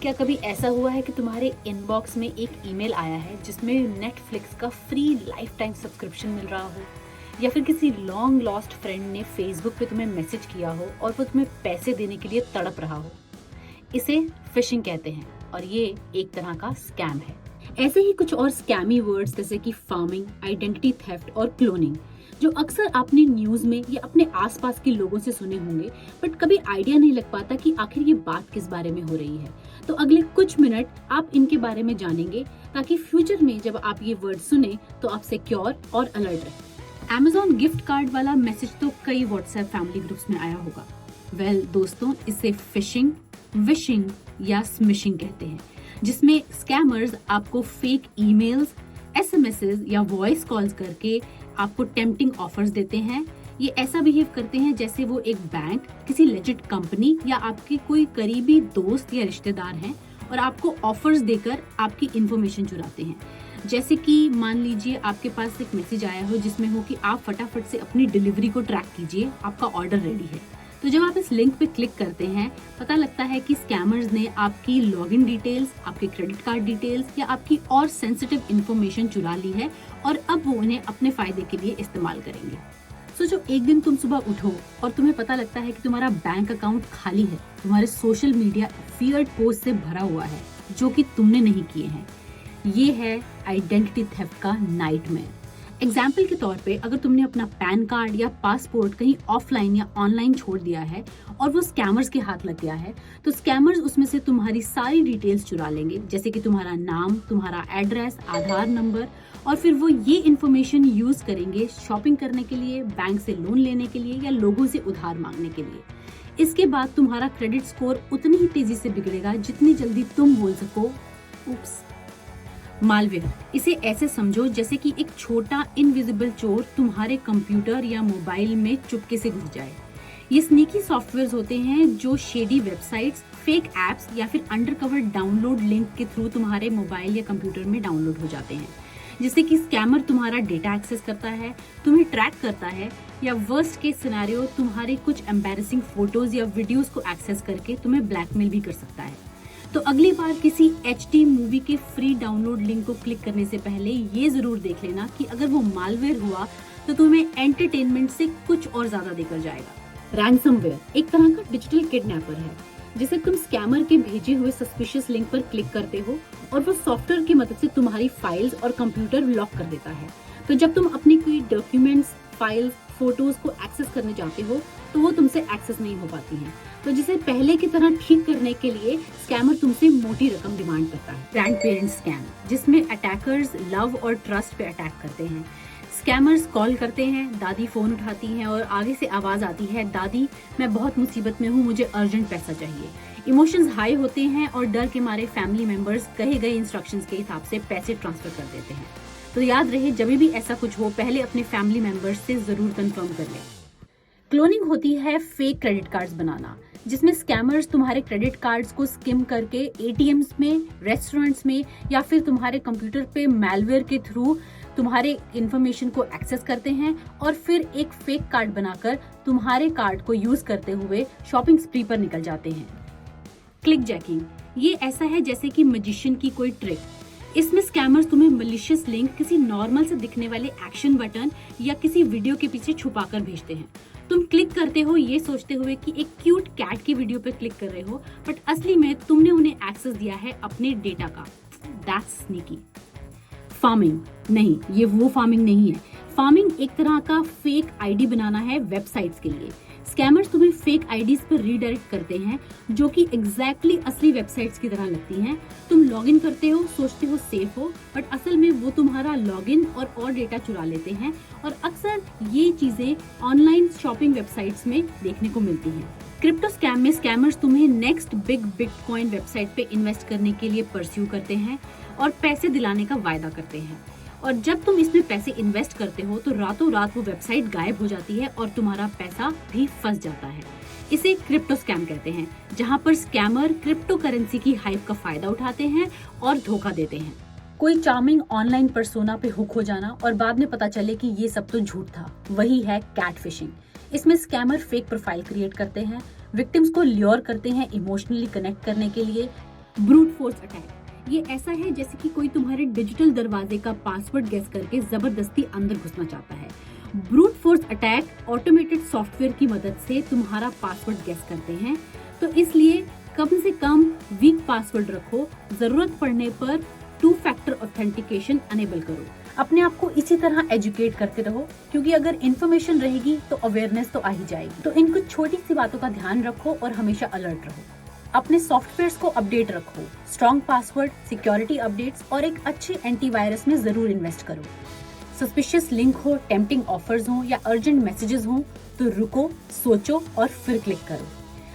क्या कभी ऐसा हुआ है कि तुम्हारे इनबॉक्स में एक ईमेल आया है जिसमें नेटफ्लिक्स का फ्री लाइफ टाइम सब्सक्रिप्शन मिल रहा हो, या फिर किसी लॉन्ग लॉस्ट फ्रेंड ने फेसबुक पे तुम्हें मैसेज किया हो और वो तुम्हें पैसे देने के लिए तड़प रहा हो। इसे फिशिंग कहते हैं और ये एक तरह का स्कैम है। ऐसे ही कुछ और स्कैमी वर्ड्स जैसे कि फार्मिंग, आइडेंटिटी थेफ्ट और क्लोनिंग, जो अक्सर आपने न्यूज में या अपने आसपास के लोगों से सुने होंगे, बट कभी आइडिया नहीं लग पाता कि आखिर ये बात किस बारे में हो रही है। तो अगले कुछ मिनट आप इनके बारे में जानेंगे ताकि फ्यूचर में जब आप ये वर्ड सुने तो आप सिक्योर और अलर्ट रहे। Amazon गिफ्ट कार्ड वाला मैसेज तो कई व्हाट्सएप फैमिली ग्रुप्स में आया होगा। दोस्तों, इसे फिशिंग, विशिंग या स्मिशिंग कहते हैं, जिसमें स्कैमर्स आपको फेक ईमेल्स, एसएमएसेस या वॉइस कॉल्स करके आपको टेम्पटिंग ऑफर्स देते हैं। ये ऐसा बिहेव करते हैं जैसे वो एक बैंक, किसी लेजिट कंपनी या आपके कोई करीबी दोस्त या रिश्तेदार हैं और आपको ऑफर्स देकर आपकी इंफॉर्मेशन चुराते हैं। जैसे कि मान लीजिए आपके पास एक मैसेज आया हो जिसमें हो कि आप फटाफट से अपनी डिलीवरी को ट्रैक कीजिए, आपका ऑर्डर रेडी है। तो जब आप इस लिंक पे क्लिक करते हैं, पता लगता है कि स्कैमर्स ने आपकी लॉगिन डिटेल्स, आपके क्रेडिट कार्ड डिटेल्स या आपकी और सेंसिटिव इंफॉर्मेशन चुरा ली है और अब वो उन्हें अपने फायदे के लिए इस्तेमाल करेंगे। सोचो, एक दिन तुम सुबह उठो और तुम्हें पता लगता है कि तुम्हारा बैंक अकाउंट खाली है, तुम्हारे सोशल मीडिया फियर्ड पोस्ट से भरा हुआ है जो कि तुमने नहीं किए हैं। ये है आइडेंटिटी थेफ्ट का नाइटमेयर। एग्जाम्पल के तौर पे, अगर तुमने अपना पैन कार्ड या पासपोर्ट कहीं ऑफलाइन या ऑनलाइन छोड़ दिया है और वो स्कैमर्स के हाथ लग गया है, तो स्कैमर्स उसमें से तुम्हारी सारी डिटेल्स चुरा लेंगे, जैसे कि तुम्हारा नाम, तुम्हारा एड्रेस, आधार नंबर, और फिर वो ये इन्फॉर्मेशन यूज करेंगे शॉपिंग करने के लिए, बैंक से लोन लेने के लिए या लोगों से उधार मांगने के लिए। इसके बाद तुम्हारा क्रेडिट स्कोर उतनी ही तेजी से बिगड़ेगा जितनी जल्दी तुम बोल सको उप्स। मालवेयर, इसे ऐसे समझो जैसे कि एक छोटा इनविजिबल चोर तुम्हारे कंप्यूटर या मोबाइल में चुपके से घुस जाए। ये स्नीकी सॉफ्टवेयर्स होते हैं जो शेडी वेबसाइट्स, फेक एप्स या फिर अंडरकवर डाउनलोड लिंक के थ्रू तुम्हारे मोबाइल या कंप्यूटर में डाउनलोड हो जाते हैं, जिससे कि स्कैमर तुम्हारा डेटा एक्सेस करता है, तुम्हें ट्रैक करता है, या वर्स्ट केस सिनेरियो तुम्हारे कुछ एम्बैरेसिंग फोटोज या वीडियोस को एक्सेस करके तुम्हें ब्लैकमेल भी कर सकता है। तो अगली बार किसी HD मूवी के फ्री डाउनलोड लिंक को क्लिक करने से पहले ये जरूर देख लेना कि अगर वो मालवेयर हुआ तो तुम्हें एंटरटेनमेंट से कुछ और ज्यादा देकर जाएगा। रैंसमवेयर एक तरह का डिजिटल किडनैपर है, जिसे तुम स्कैमर के भेजे हुए सस्पिशियस लिंक पर क्लिक करते हो और वो सॉफ्टवेयर की मदद से तुम्हारी फाइल्स और कंप्यूटर लॉक कर देता है। तो जब तुम अपनी कोई डॉक्यूमेंट्स, फाइल्स, फोटोज को एक्सेस करने जाते हो तो वो तुमसे एक्सेस नहीं हो पाती हैं। तो जिसे पहले की तरह ठीक करने के लिए स्कैमर तुमसे मोटी रकम डिमांड करता है। ग्रैंड पेरेंट्स स्कैम, जिसमें अटैकर्स लव और ट्रस्ट पे अटैक करते हैं। स्कैमर्स कॉल करते हैं, दादी फोन उठाती हैं और आगे से आवाज आती है, दादी मैं बहुत मुसीबत में हूँ, मुझे अर्जेंट पैसा चाहिए। इमोशंस हाई होते हैं और डर के मारे फैमिली मेंबर्स कहे गए इंस्ट्रक्शंस के हिसाब से पैसे ट्रांसफर कर देते हैं। तो याद रहे, जब भी ऐसा कुछ हो पहले अपने फैमिली मेंबर्स से जरूर कंफर्म कर लें। क्लोनिंग होती है फेक क्रेडिट कार्ड्स बनाना, जिसमें स्कैमर्स तुम्हारे क्रेडिट कार्ड्स को स्किम करके ATMs में, रेस्टोरेंट्स में या फिर तुम्हारे कंप्यूटर पे मैलवेयर के थ्रू तुम्हारे इंफॉर्मेशन को एक्सेस करते हैं और फिर एक फेक कार्ड बनाकर तुम्हारे कार्ड को यूज करते हुए शॉपिंग स्प्री पर निकल जाते हैं। क्लिक जैकिंग, ये ऐसा है जैसे कि मैजिशियन की कोई ट्रिक। इसमें स्कैमर्स तुम्हें मलिशियस लिंक किसी नॉर्मल से दिखने वाले एक्शन बटन या किसी वीडियो के पीछे छुपाकर भेजते हैं। तुम क्लिक करते हो ये सोचते हुए कि एक क्यूट कैट की वीडियो पे क्लिक कर रहे हो, बट असली में तुमने उन्हें एक्सेस दिया है अपने डेटा का। That's sneaky. फार्मिंग नहीं, ये वो फार्मिंग नहीं है। फार्मिंग एक तरह का फेक आईडी बनाना है वेबसाइट्स के लिए। स्कैमर्स तुम्हें फेक आईडीज पर रीडायरेक्ट करते हैं जो कि एग्जैक्टली असली वेबसाइट्स की तरह लगती हैं। तुम लॉगिन करते हो, सोचते हो सेफ हो, बट असल में वो तुम्हारा लॉगिन और डेटा चुरा लेते हैं और अक्सर ये चीजें ऑनलाइन शॉपिंग वेबसाइट्स में देखने को मिलती हैं। क्रिप्टो स्कैम में स्कैमर्स तुम्हें नेक्स्ट बिग बिटकॉइन वेबसाइट पे इन्वेस्ट करने के लिए परस्यू करते हैं और पैसे दिलाने का वायदा करते हैं, और जब तुम इसमें पैसे इन्वेस्ट करते हो तो रातों रात वो वेबसाइट गायब हो जाती है और तुम्हारा पैसा भी फंस जाता है। इसे क्रिप्टो स्कैम कहते हैं, जहां पर स्कैमर क्रिप्टो करेंसी की हाइप का फायदा उठाते हैं और धोखा देते हैं। कोई चार्मिंग ऑनलाइन पर्सोना पे हुक हो जाना और बाद में पता चले कि ये सब तो झूठ था, वही है कैटफिशिंग। इसमें स्कैमर फेक प्रोफाइल क्रिएट करते हैं, विक्टिम्स को ल्योर करते हैं इमोशनली कनेक्ट करने के लिए, ब्रूट फोर्स अटैक, ये ऐसा है जैसे कि कोई तुम्हारे डिजिटल दरवाजे का पासवर्ड गेस करके जबरदस्ती अंदर घुसना चाहता है। Brute force attack automated software की मदद से तुम्हारा पासवर्ड गेस करते हैं, तो इसलिए कम से कम वीक पासवर्ड रखो। जरूरत पड़ने पर 2 फैक्टर ऑथेंटिकेशन अनेबल करो। अपने आप को इसी तरह एजुकेट करते रहो, क्योंकि अगर इन्फॉर्मेशन रहेगी तो अवेयरनेस तो आ ही जाएगी। तो इन कुछ छोटी सी बातों का ध्यान रखो और हमेशा अलर्ट रहो। अपने सॉफ्टवेयर्स को अपडेट रखो, स्ट्रॉन्ग पासवर्ड, सिक्योरिटी अपडेट्स और एक अच्छे एंटीवायरस में जरूर इन्वेस्ट करो। सस्पिशियस लिंक हो, टेम्पटिंग ऑफर्स हो या अर्जेंट मैसेजेस हो तो रुको, सोचो और फिर क्लिक करो।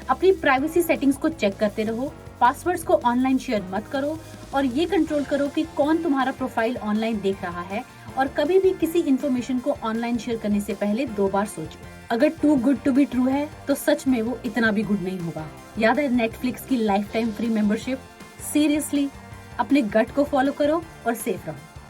अपनी प्राइवेसी सेटिंग्स को चेक करते रहो, पासवर्ड्स को ऑनलाइन शेयर मत करो और ये कंट्रोल करो कि कौन तुम्हारा प्रोफाइल ऑनलाइन देख रहा है, और कभी भी किसी इन्फॉर्मेशन को ऑनलाइन शेयर करने से पहले 2 बार सोचो। अगर too good to be true है तो सच में वो इतना भी गुड नहीं होगा। याद है नेटफ्लिक्स की life time free membership? Seriously, अपने गट को फॉलो करो और सेफ रहो।